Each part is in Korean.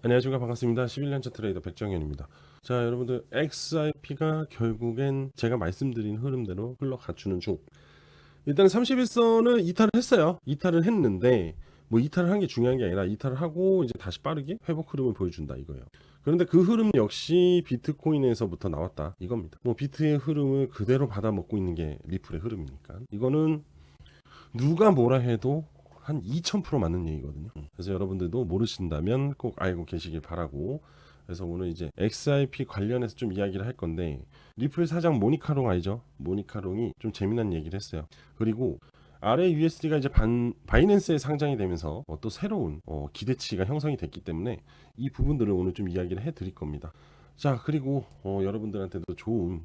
안녕하십니까, 반갑습니다. 11년차 트레이더 백정현입니다. 자, 여러분들 XRP가 결국엔 제가 말씀드린 흐름대로 흘러가주는 중. 일단 31선은 이탈을 했어요. 이탈을 했는데 뭐 이탈을 한 게 중요한 게 아니라 이탈을 하고 이제 다시 빠르게 회복 흐름을 보여준다 이거예요. 그런데 그 흐름 역시 비트코인에서부터 나왔다 이겁니다. 뭐 비트의 흐름을 그대로 받아먹고 있는 게 리플의 흐름이니까 이거는 누가 뭐라 해도 한 2000% 맞는 얘기거든요. 그래서 여러분들도 모르신다면 꼭 알고 계시길 바라고. 그래서 오늘 이제 XRP 관련해서 좀 이야기를 할 건데, 리플 사장 모니카롱 알죠? 모니카롱이 좀 재미난 얘기를 했어요. 그리고 RAUSD가 이제 바이낸스에 상장이 되면서 또 새로운 기대치가 형성이 됐기 때문에 이 부분들을 오늘 좀 이야기를 해드릴 겁니다. 자, 그리고 여러분들한테도 좋은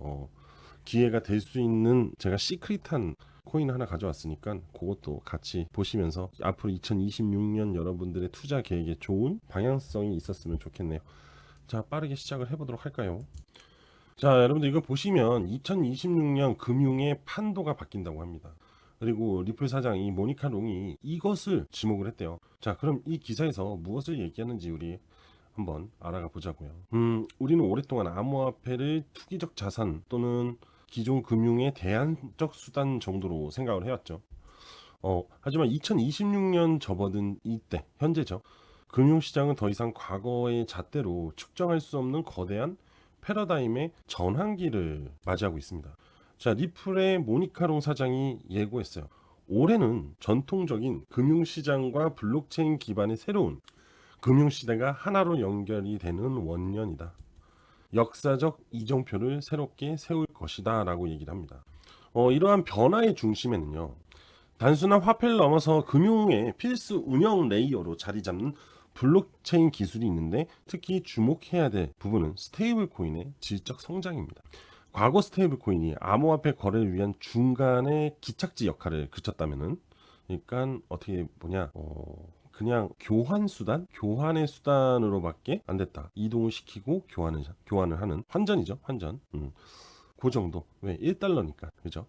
기회가 될 수 있는 제가 시크릿한 코인 하나 가져왔으니까 그것도 같이 보시면서 앞으로 2026년 여러분들의 투자 계획에 좋은 방향성이 있었으면 좋겠네요. 자, 빠르게 시작을 해보도록 할까요? 자, 여러분들 이거 보시면 2026년 금융의 판도가 바뀐다고 합니다. 그리고 리플 사장이 모니카 롱이 이것을 지목을 했대요. 자, 그럼 이 기사에서 무엇을 얘기하는지 우리 한번 알아가 보자고요. 우리는 오랫동안 암호화폐를 투기적 자산 또는 기존 금융의 대안적 수단 정도로 생각을 해왔죠. 하지만 2026년 접어든 이때, 현재죠. 금융시장은 더 이상 과거의 잣대로 측정할 수 없는 거대한 패러다임의 전환기를 맞이하고 있습니다. 자, 리플의 모니카롱 사장이 예고했어요. 올해는 전통적인 금융시장과 블록체인 기반의 새로운 금융시대가 하나로 연결이 되는 원년이다. 역사적 이정표를 새롭게 세울 것이다 라고 얘기를 합니다. 이러한 변화의 중심에는요, 단순한 화폐를 넘어서 금융의 필수 운영 레이어로 자리 잡는 블록체인 기술이 있는데, 특히 주목해야 될 부분은 스테이블 코인의 질적 성장입니다. 과거 스테이블 코인이 암호화폐 거래를 위한 중간의 기착지 역할을 그쳤다면은, 그러니까 어떻게 보냐, 그냥 교환 수단, 교환의 수단으로밖에 안 됐다. 이동을 시키고 교환을 하는 환전이죠, 환전. 그 정도. 왜? 1달러니까, 그죠?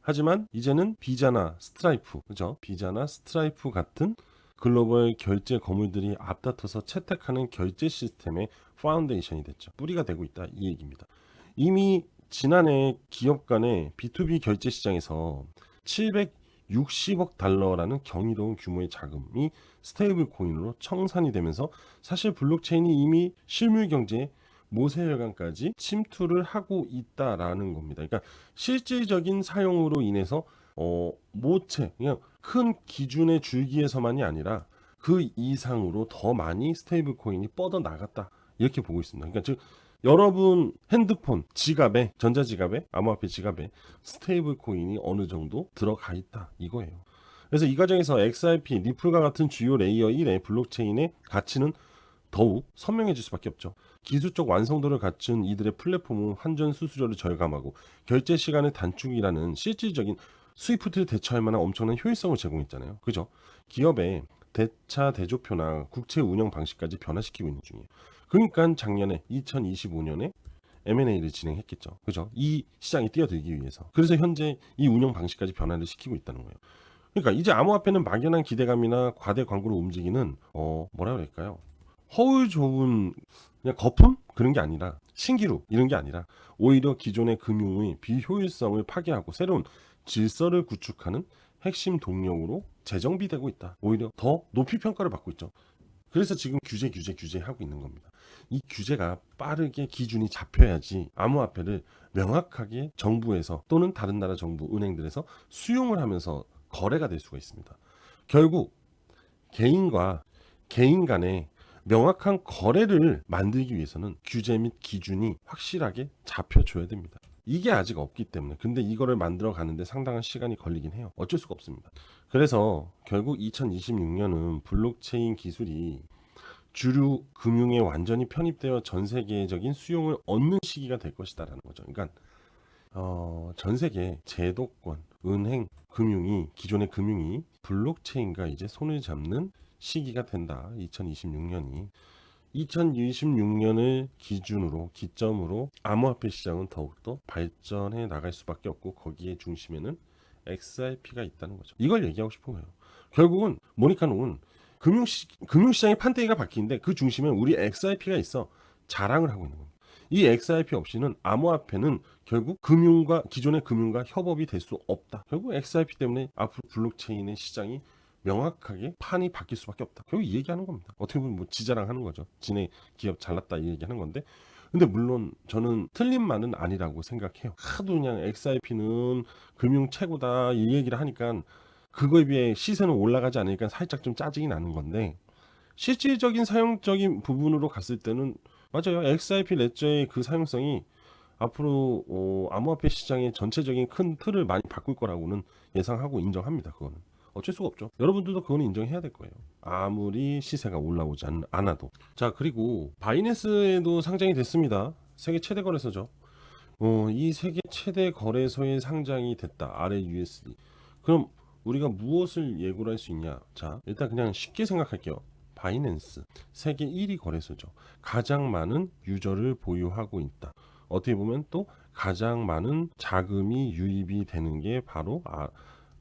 하지만 이제는 비자나 스트라이프, 그죠? 비자나 스트라이프 같은 글로벌 결제 거물들이 앞다퉈서 채택하는 결제 시스템의 파운데이션이 됐죠. 뿌리가 되고 있다 이 얘기입니다. 이미 지난해 기업 간의 B2B 결제 시장에서 760억 달러라는 경이로운 규모의 자금이 스테이블 코인으로 청산이 되면서, 사실 블록체인이 이미 실물 경제에 모세혈관까지 침투를 하고 있다라는 겁니다. 그러니까 실질적인 사용으로 인해서 모체, 그냥 큰 기준의 줄기에서만이 아니라 그 이상으로 더 많이 스테이블 코인이 뻗어 나갔다 이렇게 보고 있습니다. 그러니까 즉 여러분 핸드폰 지갑에, 전자지갑에, 암호화폐 지갑에 스테이블 코인이 어느 정도 들어가 있다 이거예요. 그래서 이 과정에서 XRP, 리플과 같은 주요 레이어 1의 블록체인의 가치는 더욱 선명해질 수밖에 없죠. 기술적 완성도를 갖춘 이들의 플랫폼은 환전 수수료를 절감하고 결제 시간의 단축이라는 실질적인 스위프트를 대처할 만한 엄청난 효율성을 제공했잖아요. 그죠? 기업의 대차 대조표나 국채 운영 방식까지 변화시키고 있는 중이에요. 그러니까 작년에 2025년에 M&A를 진행했겠죠. 그죠? 이 시장에 뛰어들기 위해서. 그래서 현재 이 운영 방식까지 변화를 시키고 있다는 거예요. 그러니까 이제 암호화폐는 막연한 기대감이나 과대 광고로 움직이는 뭐라 그럴까요? 허울 좋은 그냥 거품 그런 게 아니라, 신기루 이런 게 아니라, 오히려 기존의 금융의 비효율성을 파괴하고 새로운 질서를 구축하는 핵심 동력으로 재정비되고 있다. 오히려 더 높이 평가를 받고 있죠. 그래서 지금 규제하고 있는 겁니다. 이 규제가 빠르게 기준이 잡혀야지 암호화폐를 명확하게 정부에서 또는 다른 나라 정부 은행들에서 수용을 하면서 거래가 될 수가 있습니다. 결국 개인과 개인 간의 명확한 거래를 만들기 위해서는 규제 및 기준이 확실하게 잡혀줘야 됩니다. 이게 아직 없기 때문에, 근데 이거를 만들어 가는데 상당한 시간이 걸리긴 해요. 어쩔 수가 없습니다. 그래서 결국 2026년은 블록체인 기술이 주류 금융에 완전히 편입되어 전 세계적인 수용을 얻는 시기가 될 것이다라는 거죠. 그러니까 전 세계 제도권, 은행, 금융이, 기존의 금융이 블록체인과 이제 손을 잡는 시기가 된다. 2026년이. 2026년을 기점으로 암호화폐 시장은 더욱더 발전해 나갈 수밖에 없고, 거기에 중심에는 XRP가 있다는 거죠. 이걸 얘기하고 싶은 거예요. 결국은 모니카농은 금융시장의 판대기가 바뀌는데 그 중심에 우리 XIP가 있어 자랑을 하고 있는 겁니다. 이 XIP 없이는 암호화폐는 결국 기존의 금융과 협업이 될 수 없다. 결국 XIP 때문에 앞으로 블록체인의 시장이 명확하게 판이 바뀔 수밖에 없다. 결국 이 얘기하는 겁니다. 어떻게 보면 뭐 지자랑하는 거죠. 지네 기업 잘났다 이 얘기하는 건데, 근데 물론 저는 틀린 말은 아니라고 생각해요. 하도 그냥 XIP는 금융 최고다 이 얘기를 하니까 그거에 비해 시세는 올라가지 않으니까 살짝 좀 짜증이 나는 건데, 실질적인 사용적인 부분으로 갔을 때는 맞아요. XIP 레저의 그 사용성이 앞으로 암호화폐 시장의 전체적인 큰 틀을 많이 바꿀 거라고는 예상하고 인정합니다. 그거는 어쩔 수가 없죠. 여러분들도 그거는 인정해야 될 거예요. 아무리 시세가 올라오지 않아도. 자, 그리고 바이낸스에도 상장이 됐습니다. 세계 최대 거래소죠. 이 세계 최대 거래소에 상장이 됐다. RAUSD. 그럼 우리가 무엇을 예고를 할 수 있냐? 자, 일단 그냥 쉽게 생각할게요. 바이낸스 세계 1위 거래소죠. 가장 많은 유저를 보유하고 있다. 어떻게 보면 또 가장 많은 자금이 유입이 되는 게 바로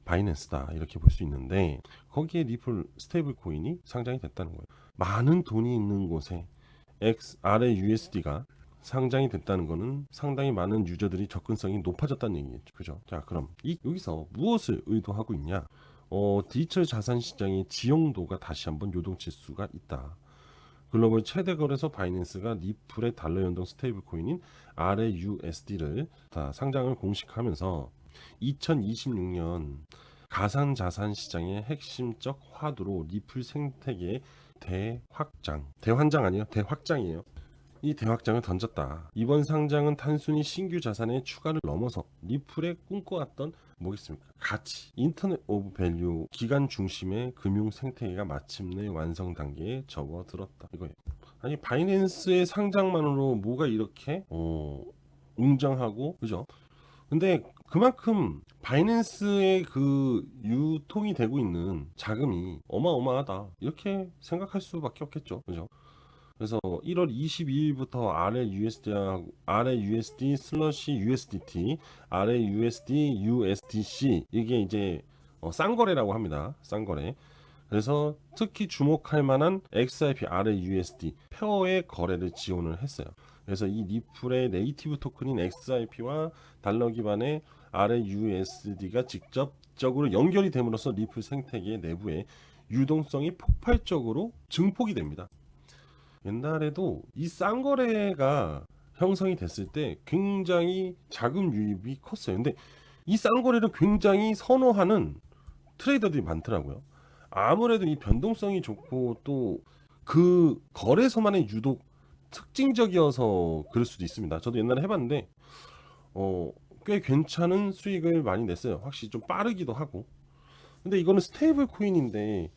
바이낸스다 이렇게 볼 수 있는데, 거기에 리플 스테이블 코인이 상장이 됐다는 거예요. 많은 돈이 있는 곳에 RAUSD가 상장이 됐다는 거는 상당히 많은 유저들이 접근성이 높아졌다는 얘기겠죠. 그죠? 자, 그럼 여기서 무엇을 의도하고 있냐? 디지털 자산 시장의 지형도가 다시 한번 요동칠 수가 있다. 글로벌 최대 거래소 바이낸스가 리플의 달러 연동 스테이블 코인인 RAUSD를 다 상장을 공식하면서 2026년 가상 자산 시장의 핵심적 화두로 리플 생태계의 대확장이에요. 이 대확장을 던졌다. 이번 상장은 단순히 신규 자산의 추가를 넘어서 리플의 꿈꿔왔던 뭐겠습니까? 가치, 인터넷 오브 밸류, 기간 중심의 금융 생태계가 마침내 완성 단계에 접어들었다. 이거예요. 아니 바이낸스의 상장만으로 뭐가 이렇게 웅장하고 그죠? 근데 그만큼 바이낸스의 그 유통이 되고 있는 자금이 어마어마하다 이렇게 생각할 수밖에 없겠죠. 그죠? 그래서 1월 22일부터 RAUSD 슬러시 USDT, RAUSD USDC 이게 이제 쌍거래라고 합니다. 쌍거래. 그래서 특히 주목할 만한 XIP RAUSD 페어의 거래를 지원을 했어요. 그래서 이 리플의 네이티브 토큰인 XIP와 달러 기반의 RAUSD가 직접적으로 연결이 됨으로써 리플 생태계 내부의 유동성이 폭발적으로 증폭이 됩니다. 옛날에도 이 쌍거래가 형성이 됐을 때 굉장히 자금 유입이 컸어요. 근데 이 쌍거래를 굉장히 선호하는 트레이더들이 많더라고요. 아무래도 이 변동성이 좋고 또 그 거래소만의 유독 특징적이어서 그럴 수도 있습니다. 저도 옛날에 해봤는데 꽤 괜찮은 수익을 많이 냈어요. 확실히 좀 빠르기도 하고. 근데 이거는 스테이블 코인인데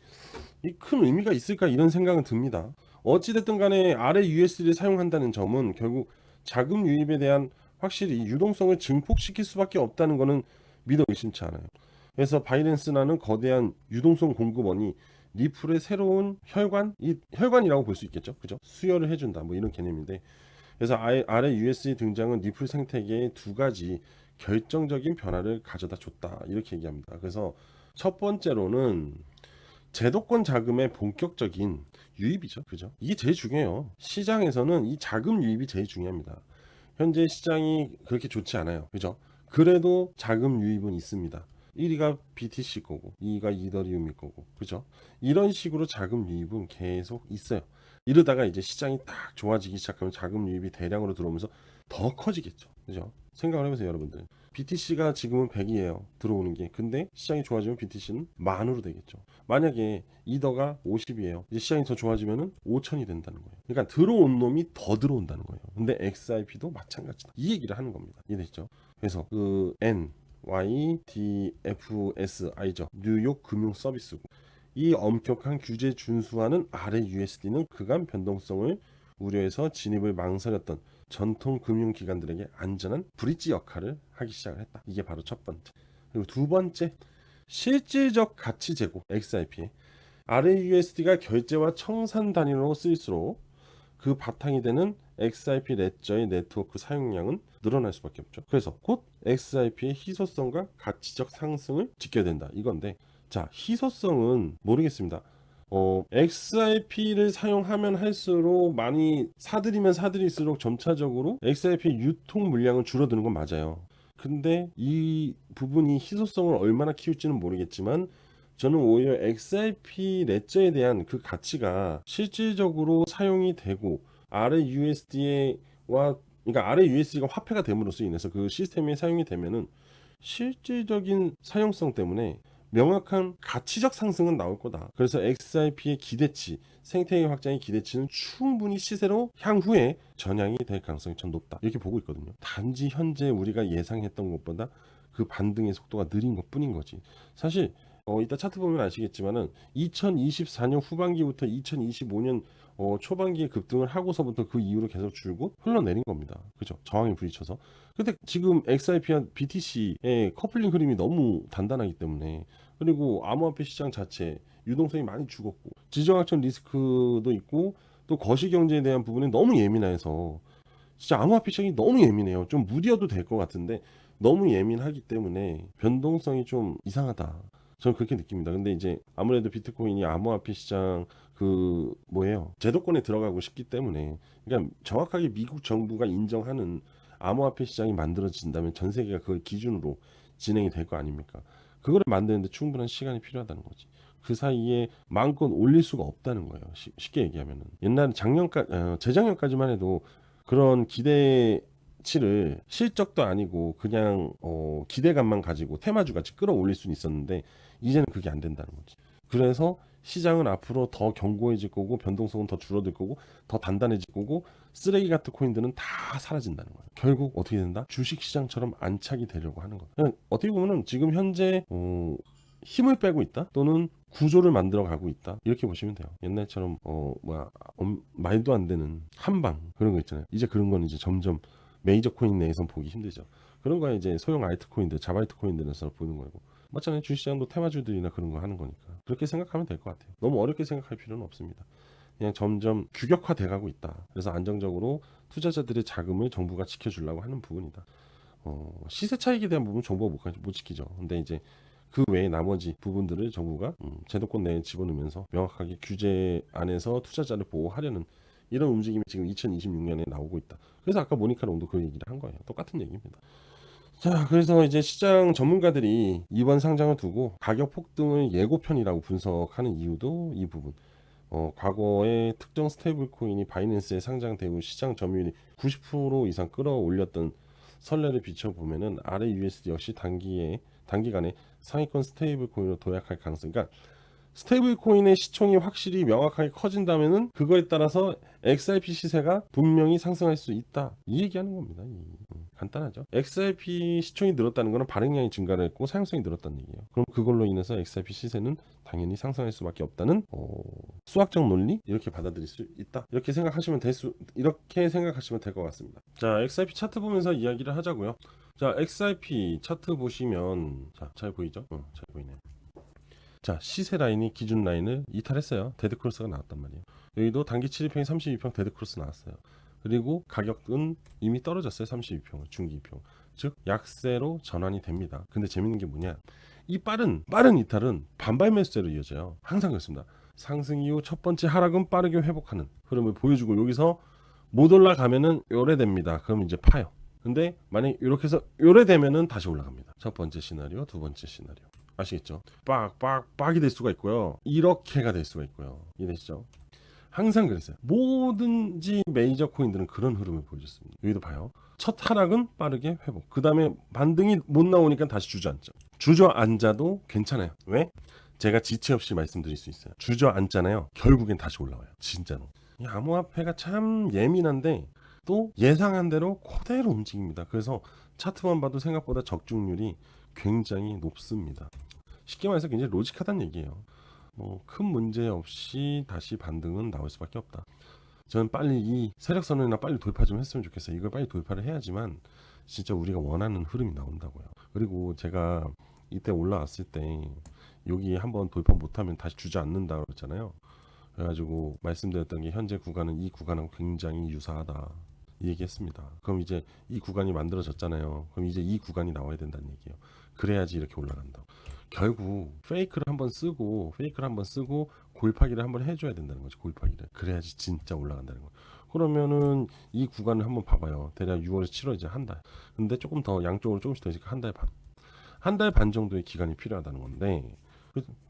이 큰 의미가 있을까 이런 생각은 듭니다. 어찌됐든 간에 RAUSD를 사용한다는 점은 결국 자금 유입에 대한 확실히 유동성을 증폭시킬 수밖에 없다는 것은 믿어 의심치 않아요. 그래서 바이낸스라는 거대한 유동성 공급원이 리플의 새로운 혈관이라고 볼 수 있겠죠. 그죠? 수혈을 해준다 뭐 이런 개념인데, 그래서 RAUSD 등장은 리플 생태계의 두 가지 결정적인 변화를 가져다 줬다 이렇게 얘기합니다. 그래서 첫 번째로는 제도권 자금의 본격적인 유입이죠. 그죠? 이게 제일 중요해요. 시장에서는 이 자금 유입이 제일 중요합니다. 현재 시장이 그렇게 좋지 않아요. 그죠? 그래도 자금 유입은 있습니다. 1위가 BTC 거고 2위가 이더리움일 거고 그죠? 이런 식으로 자금 유입은 계속 있어요. 이러다가 이제 시장이 딱 좋아지기 시작하면 자금 유입이 대량으로 들어오면서 더 커지겠죠. 그죠? 생각을 해보세요 여러분들. BTC가 지금은 100이에요 들어오는 게. 근데 시장이 좋아지면 BTC는 만으로 되겠죠. 만약에 이더가 50이에요. 이제 시장이 더 좋아지면은 5000이 된다는 거예요. 그러니까 들어온 놈이 더 들어온다는 거예요. 근데 XIP도 마찬가지다. 이 얘기를 하는 겁니다. 이해되시죠? 그래서 그 NYDFSI죠. 뉴욕 금융 서비스국. 이 엄격한 규제 준수하는 RAUSD는 그간 변동성을 우려해서 진입을 망설였던 전통 금융기관들에게 안전한 브릿지 역할을 하기 시작을 했다. 이게 바로 첫 번째. 그리고 두 번째, 실질적 가치 제고 XIP에 RAUSD가 결제와 청산 단위로 쓰일수록 그 바탕이 되는 XIP 레저의 네트워크 사용량은 늘어날 수밖에 없죠. 그래서 곧 XIP의 희소성과 가치적 상승을 지켜야 된다 이건데, 자 희소성은 모르겠습니다. XRP를 사용하면 할수록 많이 사들이면 사들일수록 점차적으로 XRP 유통 물량은 줄어드는 건 맞아요. 근데 이 부분이 희소성을 얼마나 키울지는 모르겠지만 저는 오히려 XRP 레저에 대한 그 가치가 실질적으로 사용이 되고 RUSD와 그러니까 RUSD가 화폐가 됨으로써 인해서 그 시스템이 사용이 되면은 실질적인 사용성 때문에 명확한 가치적 상승은 나올 거다. 그래서 XRP의 기대치, 생태계 확장의 기대치는 충분히 시세로 향후에 전향이 될 가능성이 전 높다. 이렇게 보고 있거든요. 단지 현재 우리가 예상했던 것보다 그 반등의 속도가 느린 것뿐인 거지. 사실 이따 차트 보면 아시겠지만은 2024년 후반기부터 2025년 초반기에 급등을 하고서부터 그 이후로 계속 줄고 흘러내린 겁니다. 그죠? 저항에 부딪혀서. 근데 지금 XRP와 BTC의 커플링 흐름이 너무 단단하기 때문에 그리고 암호화폐 시장 자체 유동성이 많이 죽었고 지정학적 리스크도 있고 또 거시경제에 대한 부분이 너무 예민해서 진짜 암호화폐 시장이 너무 예민해요. 좀 무디어도 될 것 같은데 너무 예민하기 때문에 변동성이 좀 이상하다. 저는 그렇게 느낍니다. 근데 이제 아무래도 비트코인이 암호화폐 시장 그 뭐예요? 제도권에 들어가고 싶기 때문에 그러니까 정확하게 미국 정부가 인정하는 암호화폐 시장이 만들어진다면 전 세계가 그걸 기준으로 진행이 될 거 아닙니까? 그거를 만드는데 충분한 시간이 필요하다는 거지. 그 사이에 마음껏 올릴 수가 없다는 거예요. 쉽게 얘기하면은 옛날 재작년까지만 해도 그런 기대치를 실적도 아니고 그냥 기대감만 가지고 테마주같이 끌어올릴 수는 있었는데 이제는 그게 안 된다는 거지. 그래서 시장은 앞으로 더 견고해질 거고 변동성은 더 줄어들 거고 더 단단해질 거고 쓰레기 같은 코인들은 다 사라진다는 거예요. 결국 어떻게 된다? 주식 시장처럼 안착이 되려고 하는 거예요. 그냥 어떻게 보면은 지금 현재 힘을 빼고 있다 또는 구조를 만들어 가고 있다 이렇게 보시면 돼요. 옛날처럼 말도 안 되는 한방 그런 거 있잖아요. 이제 그런 건 이제 점점 메이저 코인 내에선 보기 힘들죠. 그런 거야 이제 소형 알트코인들 자바이트코인들에서 보는 거고 맞잖아요. 주식시장도 테마주들이나 그런 거 하는 거니까 그렇게 생각하면 될 것 같아요. 너무 어렵게 생각할 필요는 없습니다. 그냥 점점 규격화돼 가고 있다. 그래서 안정적으로 투자자들의 자금을 정부가 지켜주려고 하는 부분이다. 시세 차익에 대한 부분 정부가 못 지키죠. 근데 이제 그 외에 나머지 부분들을 정부가 제도권 내에 집어넣으면서 명확하게 규제 안에서 투자자를 보호하려는 이런 움직임이 지금 2026년에 나오고 있다. 그래서 아까 모니카 롱도 그 얘기를 한 거예요. 똑같은 얘기입니다. 자, 그래서 이제 시장 전문가들이 이번 상장을 두고 가격 폭등을 예고편이라고 분석하는 이유도 이 부분. 과거에 특정 스테이블 코인이 바이낸스에 상장되고 시장 점유율이 90% 이상 끌어올렸던 선례를 비춰보면은 RUSD 역시 단기간에 상위권 스테이블 코인으로 도약할 가능성. 그러니까 스테이블 코인의 시총이 확실히 명확하게 커진다면은 그거에 따라서 XRP 시세가 분명히 상승할 수 있다. 이 얘기하는 겁니다. 간단하죠. XRP 시총이 늘었다는 것은 발행량이 증가를 했고 사용성이 늘었다는 얘기예요. 그럼 그걸로 인해서 XRP 시세는 당연히 상승할 수밖에 없다는 수학적 논리 이렇게 받아들일 수 있다. 이렇게 생각하시면 될 것 같습니다. 자, XRP 차트 보면서 이야기를 하자고요. 자, XRP 차트 보시면 잘 보이죠? 잘 보이네. 자, 시세 라인이 기준 라인을 이탈했어요. 데드크로스가 나왔단 말이에요. 여기도 단기 7일평이 32평 데드크로스 나왔어요. 그리고 가격은 이미 떨어졌어요. 32평, 중기 2평. 즉 약세로 전환이 됩니다. 근데 재밌는 게 뭐냐? 이 빠른 이탈은 반발 매수세로 이어져요. 항상 그렇습니다. 상승 이후 첫 번째 하락은 빠르게 회복하는 흐름을 보여주고 여기서 못 올라가면은 요래됩니다. 그럼 이제 파요. 근데 만약 이렇게 해서 요래되면은 다시 올라갑니다. 첫 번째 시나리오, 두 번째 시나리오. 아시겠죠? 빡이 될 수가 있고요. 이렇게가 될 수가 있고요. 이해되시죠? 항상 그랬어요. 뭐든지 메이저 코인들은 그런 흐름을 보여줬습니다. 여기도 봐요. 첫 하락은 빠르게 회복. 그 다음에 반등이 못 나오니까 다시 주저앉죠. 주저앉아도 괜찮아요. 왜? 제가 지체 없이 말씀드릴 수 있어요. 주저앉잖아요. 결국엔 다시 올라와요. 진짜로. 이 암호화폐가 참 예민한데 또 예상한 대로 그대로 움직입니다. 그래서 차트만 봐도 생각보다 적중률이 굉장히 높습니다. 쉽게 말해서 굉장히 로직하다는 얘기예요. 큰 문제 없이 다시 반등은 나올 수밖에 없다. 저는 빨리 이 세력선이나 빨리 돌파 좀 했으면 좋겠어요. 이걸 빨리 돌파를 해야지만 진짜 우리가 원하는 흐름이 나온다고요. 그리고 제가 이때 올라왔을 때 여기 한번 돌파 못하면 다시 주저앉는다고 그랬잖아요. 그래가지고 말씀드렸던 게 현재 구간은 이 구간하고 굉장히 유사하다 이 얘기했습니다. 그럼 이제 이 구간이 만들어졌잖아요. 그럼 이제 이 구간이 나와야 된다는 얘기예요. 그래야지 이렇게 올라간다. 결국 페이크를 한번 쓰고 골파기를 한번 해줘야 된다는 거죠. 골파기를. 그래야지 진짜 올라간다는 거. 그러면은 이 구간을 한번 봐봐요. 대략 6월에서 7월 이제 한 달. 근데 조금 더 양쪽으로 조금씩 더 있으니까 한 달 반. 한 달 반 정도의 기간이 필요하다는 건데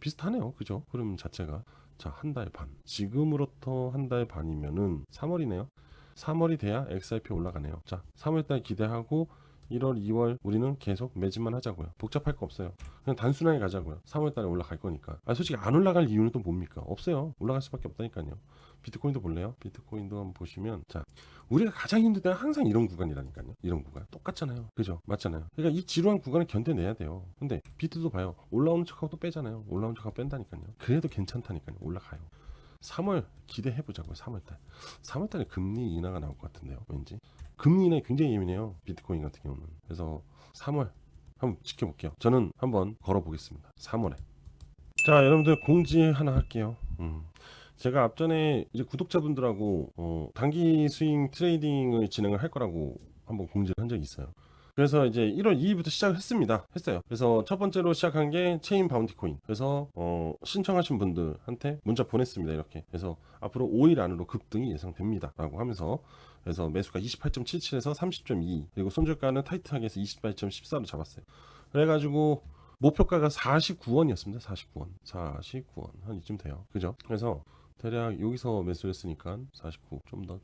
비슷하네요. 그죠? 흐름 자체가. 자, 한 달 반. 지금으로부터 한 달 반이면은 3월이네요. 3월이 돼야 XRP 올라가네요. 자, 3월달 기대하고 1월, 2월 우리는 계속 매집만 하자고요. 복잡할 거 없어요. 그냥 단순하게 가자고요. 3월달에 올라갈 거니까. 솔직히 안 올라갈 이유는 또 뭡니까? 없어요. 올라갈 수밖에 없다니까요. 비트코인도 볼래요? 비트코인도 한번 보시면, 자, 우리가 가장 힘들 때는 항상 이런 구간이라니까요. 이런 구간 똑같잖아요. 그죠? 맞잖아요. 그러니까 이 지루한 구간을 견뎌내야 돼요. 근데 비트도 봐요. 올라오는 척하고 또 빼잖아요. 올라오는 척하고 뺀다니까요. 그래도 괜찮다니까요. 올라가요. 3월 기대해보자고요. 3월달. 3월달에 금리 인하가 나올 것 같은데요. 왠지 금리 인하에 굉장히 예민해요. 비트코인 같은 경우는. 그래서 3월 한번 지켜볼게요. 저는 한번 걸어보겠습니다. 3월에. 자, 여러분들 공지 하나 할게요. 제가 앞전에 이제 구독자분들하고 단기 스윙 트레이딩을 진행을 할 거라고 한번 공지를 한 적이 있어요. 그래서 이제 1월 2일부터 시작을 했어요. 그래서 첫 번째로 시작한 게 체인 바운티 코인. 그래서 신청하신 분들한테 문자 보냈습니다. 이렇게. 그래서 앞으로 5일 안으로 급등이 예상됩니다. 라고 하면서 그래서 매수가 28.77에서 30.2 그리고 손절가는 타이트하게 해서 28.14로 잡았어요. 그래가지고 목표가가 49원이었습니다. 49원 한 이쯤 돼요. 그죠? 그래서 대략 여기서 매수를 했으니까 49 좀 더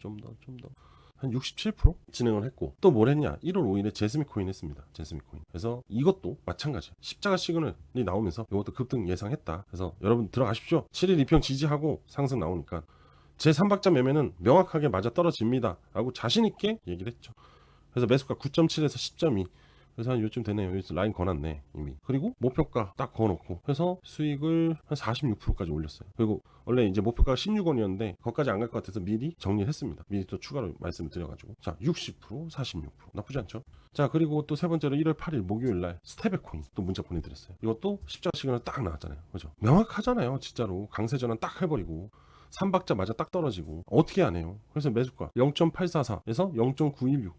한 67% 진행을 했고 또 뭘 했냐 1월 5일에 제스미 코인 했습니다. 제스미 코인. 그래서 이것도 마찬가지 십자가 시그널이 나오면서 이것도 급등 예상했다. 그래서 여러분 들어가십시오. 7일 2평 지지하고 상승 나오니까 제 3박자 매매는 명확하게 맞아 떨어집니다 라고 자신 있게 얘기를 했죠. 그래서 매수가 9.7에서 10.2 그래서 한 요쯤 되네요. 여기서 라인 거놨네 이미. 그리고 목표가 딱 거놓고 해서 수익을 한 46%까지 올렸어요. 그리고 원래 이제 목표가가 16원이었는데 거기까지 안 갈 것 같아서 미리 정리를 했습니다. 미리 또 추가로 말씀을 드려가지고 자 60% 46% 나쁘지 않죠. 자 그리고 또 세 번째로 1월 8일 목요일날 스테베코인 또 문자 보내드렸어요. 이것도 십자가 시그널 딱 나왔잖아요. 그죠? 명확하잖아요. 진짜로 강세 전환 딱 해버리고 3박자 맞아 딱 떨어지고 어떻게 안 해요. 그래서 매수가 0.844에서 0.916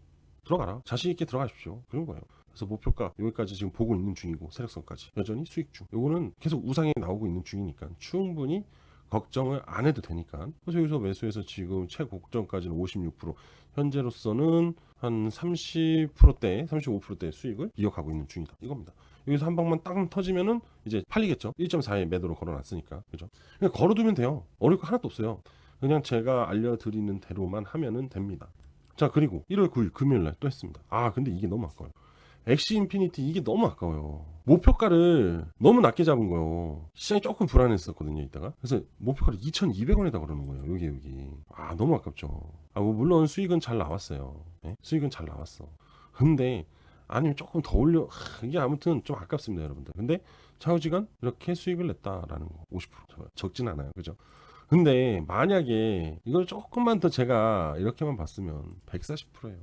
들어가라. 자신 있게 들어가십시오. 그런 거예요. 그래서 목표가 여기까지 지금 보고 있는 중이고 세력선까지 여전히 수익 중. 요거는 계속 우상에 나오고 있는 중이니까 충분히 걱정을 안 해도 되니까. 그래서 여기서 매수해서 지금 최고점까지는 56% 현재로서는 한 30%대 35%대 수익을 이어가고 있는 중이다. 이겁니다. 여기서 한 방만 딱 터지면은 이제 팔리겠죠. 1.4에 매도로 걸어놨으니까. 그죠? 그냥 걸어두면 돼요. 어려울 거 하나도 없어요. 그냥 제가 알려드리는 대로만 하면은 됩니다. 자 그리고 1월 9일 금요일날 또 했습니다. 근데 이게 너무 아까워요. 엑시 인피니티 이게 너무 아까워요. 목표가를 너무 낮게 잡은 거예요. 시장이 조금 불안했었거든요 이따가. 그래서 목표가를 2,200원에다 걸어놓은 거예요. 여기 너무 아깝죠. 뭐 물론 수익은 잘 나왔어요. 네? 수익은 잘 나왔어. 근데 아니면 조금 더 올려 이게 아무튼 좀 아깝습니다 여러분들. 근데 차후지간 이렇게 수익을 냈다라는 거 50% 적진 않아요. 그죠? 근데 만약에 이걸 조금만 더 제가 이렇게만 봤으면 140%예요.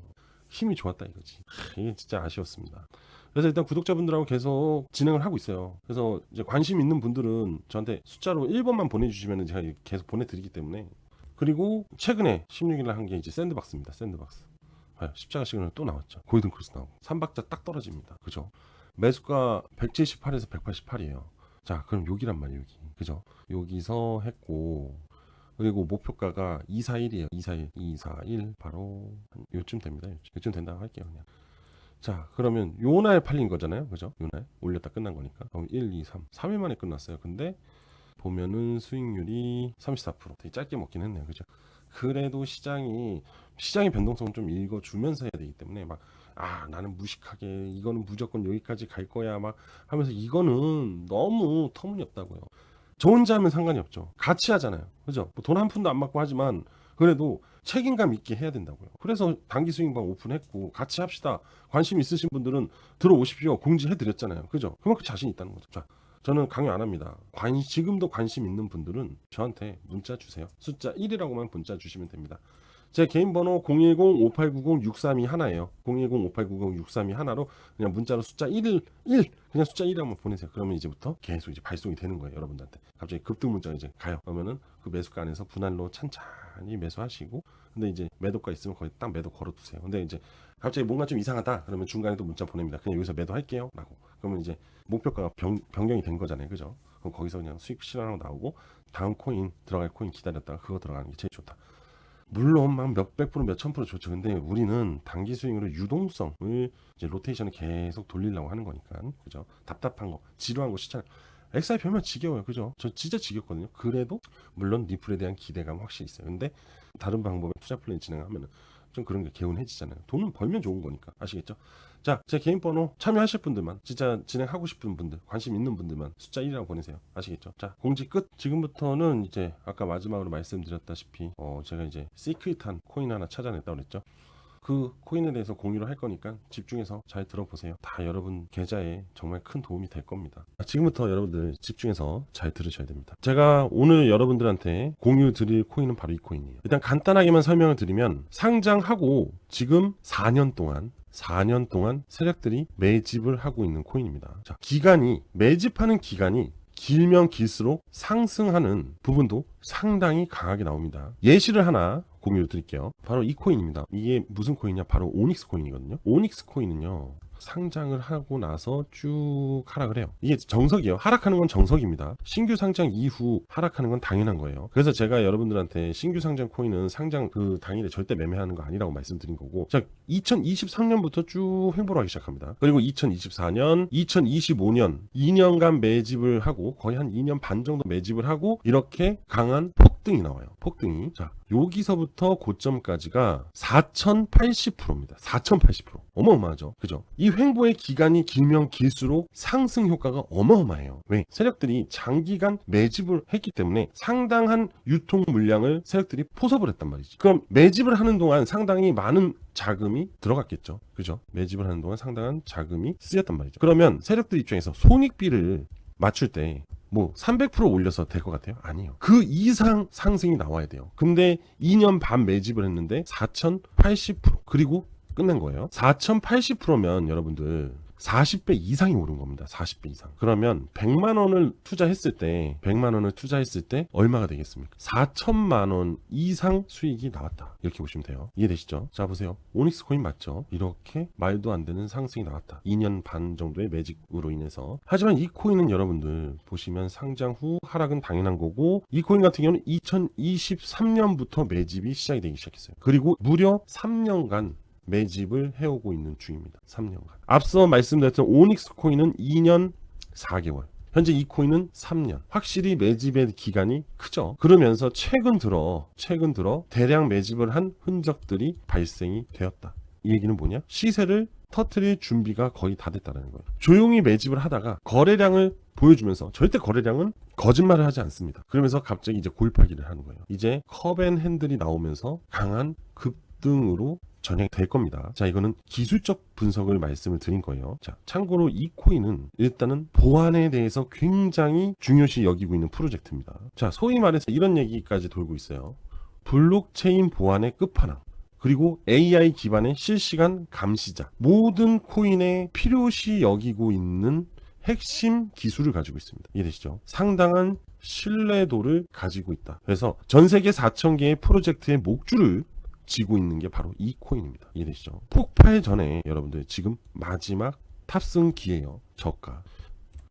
힘이 좋았다 이거지. 이게 진짜 아쉬웠습니다. 그래서 일단 구독자분들하고 계속 진행을 하고 있어요. 그래서 이제 관심 있는 분들은 저한테 숫자로 1번만 보내주시면 제가 계속 보내드리기 때문에. 그리고 최근에 16일날 한 게 이제 샌드박스입니다. 샌드박스. 봐요. 십자가 시그널 또 나왔죠. 골든 크로스 나오고 3박자 딱 떨어집니다. 그죠? 매수가 178에서 188이에요. 자 그럼 여기란 말이에요. 여기. 그죠? 여기서 했고 그리고 목표가가 241이에요. 241 바로 한 요쯤 됩니다. 요쯤 된다고 할게요. 그냥. 자 그러면 요날 팔린 거잖아요. 그죠? 요날 올렸다 끝난 거니까. 그럼 1, 2, 3 3일 만에 끝났어요. 근데 보면은 수익률이 34% 되게 짧게 먹긴 했네요. 그죠? 그래도 시장의 변동성을 좀 읽어주면서 해야 되기 때문에 막 나는 무식하게 이거는 무조건 여기까지 갈 거야 막 하면서 이거는 너무 터무니없다고요. 저 혼자 하면 상관이 없죠. 같이 하잖아요. 그죠? 돈 한 푼도 안 받고 하지만 그래도 책임감 있게 해야 된다고요. 그래서 단기 스윙방 오픈했고 같이 합시다. 관심 있으신 분들은 들어오십시오. 공지해드렸잖아요. 그죠? 그만큼 자신 있다는 거죠. 자, 저는 강요 안 합니다. 지금도 관심 있는 분들은 저한테 문자 주세요. 숫자 1이라고만 문자 주시면 됩니다. 제 개인 번호 010-5890-6321예요. 010-5890-6321로 그냥 문자로 숫자 1 그냥 숫자 1을 한번 보내세요. 그러면 이제부터 계속 이제 발송이 되는 거예요, 여러분들한테. 갑자기 급등 문자가 이제 가요. 그러면은 그 매수가 안에서 분할로 찬찬히 매수하시고 근데 이제 매도가 있으면 거기 딱 매도 걸어두세요. 근데 이제 갑자기 뭔가 좀 이상하다 그러면 중간에 또 문자 보냅니다. 그냥 여기서 매도할게요 라고. 그러면 이제 목표가가 변경이 된 거잖아요. 그죠? 그럼 거기서 그냥 수익 실현하고 나오고 다음 코인 들어갈 코인 기다렸다가 그거 들어가는 게 제일 좋다. 물론 막 몇백 프로 몇천 프로 좋죠. 근데 우리는 단기 스윙으로 유동성을 이제 로테이션을 계속 돌리려고 하는 거니까, 그죠? 답답한 거, 지루한 거 시작. 엑사이 별면 지겨워요, 그죠? 저 진짜 지겹거든요. 그래도 물론 리플에 대한 기대감 확실히 있어요. 근데 다른 방법의 투자 플랜 진행하면은 좀 그런 게 개운해지잖아요. 돈은 벌면 좋은 거니까. 아시겠죠? 자, 제 개인 번호 참여하실 분들만, 진짜 진행하고 싶은 분들, 관심 있는 분들만 숫자 1이라고 보내세요. 아시겠죠? 자, 공지 끝. 지금부터는 이제 아까 마지막으로 말씀드렸다시피 제가 이제 시크릿한 코인 하나 찾아냈다고 그랬죠. 그 코인에 대해서 공유를 할 거니까 집중해서 잘 들어보세요. 다 여러분 계좌에 정말 큰 도움이 될 겁니다. 지금부터 여러분들 집중해서 잘 들으셔야 됩니다. 제가 오늘 여러분들한테 공유 드릴 코인은 바로 이 코인이에요. 일단 간단하게만 설명을 드리면 상장하고 지금 4년 동안 세력들이 매집을 하고 있는 코인입니다. 자, 매집하는 기간이 길면 길수록 상승하는 부분도 상당히 강하게 나옵니다. 예시를 하나 공유를 드릴게요. 바로 이 코인입니다. 이게 무슨 코인이냐? 바로 오닉스 코인이거든요. 오닉스 코인은요, 상장을 하고 나서 쭉 하락을 해요. 이게 정석이에요. 하락하는 건 정석입니다. 신규 상장 이후 하락하는 건 당연한 거예요. 그래서 제가 여러분들한테 신규 상장 코인은 상장 그 당일에 절대 매매하는 거 아니라고 말씀드린 거고, 자, 2023년부터 쭉 횡보를 하기 시작합니다. 그리고 2024년, 2025년 2년간 매집을 하고 거의 한 2년 반 정도 매집을 하고 이렇게 강한 폭등이 나와요. 폭등이. 자, 여기서부터 고점까지가 4080%입니다. 4080%. 어마어마하죠. 그죠? 이 횡보의 기간이 길면 길수록 상승 효과가 어마어마해요. 왜? 세력들이 장기간 매집을 했기 때문에 상당한 유통 물량을 세력들이 포섭을 했단 말이지. 그럼 매집을 하는 동안 상당히 많은 자금이 들어갔겠죠. 그죠? 매집을 하는 동안 상당한 자금이 쓰였단 말이죠. 그러면 세력들 입장에서 손익비를 맞출 때 뭐 300% 올려서 될 것 같아요? 아니에요. 그 이상 상승이 나와야 돼요. 근데 2년 반 매집을 했는데 4080% 그리고 끝낸 거예요. 4080%면 여러분들 40배 이상이 오른 겁니다. 40배 이상. 그러면 100만 원을 투자했을 때 얼마가 되겠습니까? 4천만 원 이상 수익이 나왔다. 이렇게 보시면 돼요. 이해되시죠? 자, 보세요. 오닉스 코인 맞죠? 이렇게 말도 안 되는 상승이 나왔다. 2년 반 정도의 매직으로 인해서. 하지만 이 코인은 여러분들 보시면 상장 후 하락은 당연한 거고, 이 코인 같은 경우는 2023년부터 매집이 시작이 되기 시작했어요. 그리고 무려 3년간 매집을 해오고 있는 중입니다. 3년간. 앞서 말씀드렸던 오닉스 코인은 2년 4개월. 현재 이 코인은 3년. 확실히 매집의 기간이 크죠. 그러면서 최근 들어 대량 매집을 한 흔적들이 발생이 되었다. 이 얘기는 뭐냐? 시세를 터뜨릴 준비가 거의 다 됐다는 거예요. 조용히 매집을 하다가 거래량을 보여주면서, 절대 거래량은 거짓말을 하지 않습니다. 그러면서 갑자기 이제 골파기를 하는 거예요. 이제 컵앤핸들이 나오면서 강한 급등으로 전향될 겁니다. 자, 이거는 기술적 분석을 말씀을 드린 거예요. 자, 참고로 이 코인은 일단은 보안에 대해서 굉장히 중요시 여기고 있는 프로젝트입니다. 자, 소위 말해서 이런 얘기까지 돌고 있어요. 블록체인 보안의 끝판왕, 그리고 AI 기반의 실시간 감시자, 모든 코인에 필요시 여기고 있는 핵심 기술을 가지고 있습니다. 이해되시죠? 상당한 신뢰도를 가지고 있다. 그래서 전 세계 4,000개의 프로젝트의 목줄을 지고 있는 게 바로 이 코인입니다. 이해되시죠? 폭발 전에 여러분들 지금 마지막 탑승 기회예요. 저가.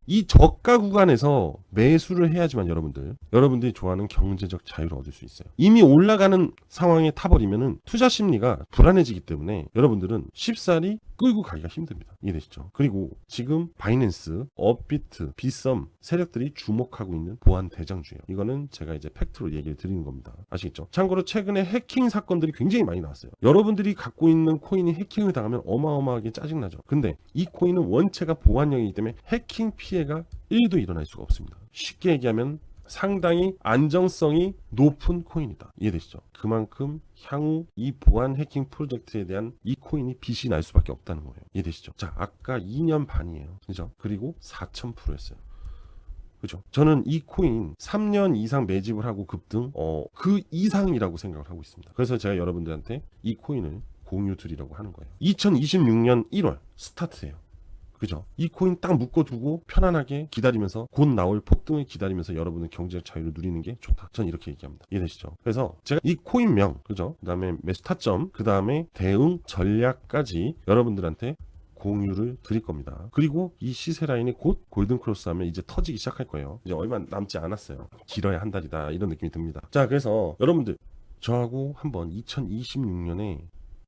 이 저가 구간에서 매수를 해야지만 여러분들이 좋아하는 경제적 자유를 얻을 수 있어요. 이미 올라가는 상황에 타버리면은 투자 심리가 불안해지기 때문에 여러분들은 쉽사리 끌고 가기가 힘듭니다. 이해되시죠? 그리고 지금 바이낸스, 업비트, 비썸 세력들이 주목하고 있는 보안 대장주예요. 이거는 제가 이제 팩트로 얘기를 드리는 겁니다. 아시겠죠? 참고로 최근에 해킹 사건들이 굉장히 많이 나왔어요. 여러분들이 갖고 있는 코인이 해킹을 당하면 어마어마하게 짜증나죠. 근데 이 코인은 원체가 보안형이기 때문에 해킹 피해가 1도 일어날 수가 없습니다. 쉽게 얘기하면 상당히 안정성이 높은 코인이다. 이해되시죠? 그만큼 향후 이 보안 해킹 프로젝트에 대한 이 코인이 빚이 날 수밖에 없다는 거예요. 이해되시죠? 자, 아까 2년 반이에요. 그죠? 그리고 4000%였어요. 그죠? 저는 이 코인 3년 이상 매집을 하고 급등, 그 이상이라고 생각을 하고 있습니다. 그래서 제가 여러분들한테 이 코인을 공유 드리려고 하는 거예요. 2026년 1월 스타트예요. 그죠? 이 코인 딱 묶어두고 편안하게 기다리면서 곧 나올 폭등을 기다리면서 여러분의 경제적 자유를 누리는 게 좋다. 전 이렇게 얘기합니다. 이해되시죠? 그래서 제가 이 코인명, 그죠? 그 다음에 매수 타점, 그 다음에 대응 전략까지 여러분들한테 공유를 드릴 겁니다. 그리고 이 시세 라인이 곧 골든 크로스 하면 이제 터지기 시작할 거예요. 이제 얼마 남지 않았어요. 길어야 한 달이다 이런 느낌이 듭니다. 자, 그래서 여러분들 저하고 한번 2026년에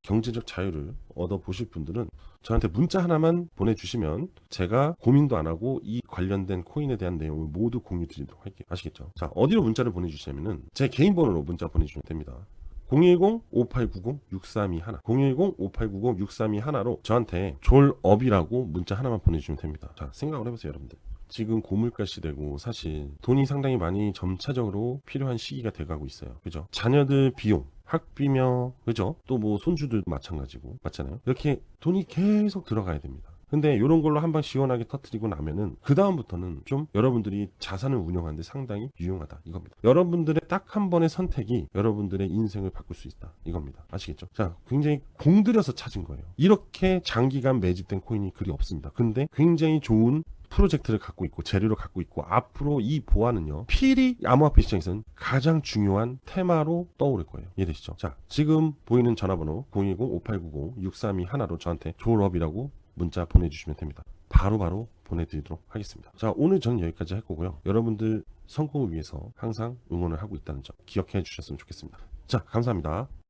경제적 자유를 얻어보실 분들은 저한테 문자 하나만 보내주시면 제가 고민도 안 하고 이 관련된 코인에 대한 내용을 모두 공유 드리도록 할게요. 아시겠죠? 자, 어디로 문자를 보내주시냐면은 제 개인 번호로 문자 보내주시면 됩니다. 010-5890-6321 010-5890-6321로 저한테 졸업이라고 문자 하나만 보내주시면 됩니다. 자, 생각을 해보세요 여러분들. 지금 고물가 시대고 사실 돈이 상당히 많이 점차적으로 필요한 시기가 돼가고 있어요. 그죠? 자녀들 비용, 학비며, 그죠? 또 뭐 손주들도 마찬가지고, 맞잖아요? 이렇게 돈이 계속 들어가야 됩니다. 근데 이런 걸로 한방 시원하게 터트리고 나면은 그 다음부터는 좀 여러분들이 자산을 운영하는데 상당히 유용하다 이겁니다. 여러분들의 딱 한 번의 선택이 여러분들의 인생을 바꿀 수 있다 이겁니다. 아시겠죠? 자, 굉장히 공들여서 찾은 거예요. 이렇게 장기간 매집된 코인이 그리 없습니다. 근데 굉장히 좋은 프로젝트를 갖고 있고 재료를 갖고 있고 앞으로 이 보안은요 필히 암호화폐 시장에서는 가장 중요한 테마로 떠오를 거예요. 이해되시죠? 자, 지금 보이는 전화번호 010-5890-6321로 저한테 졸업이라고 문자 보내주시면 됩니다. 바로바로 보내드리도록 하겠습니다. 자, 오늘 저는 여기까지 할 거고요. 여러분들 성공을 위해서 항상 응원을 하고 있다는 점 기억해 주셨으면 좋겠습니다. 자, 감사합니다.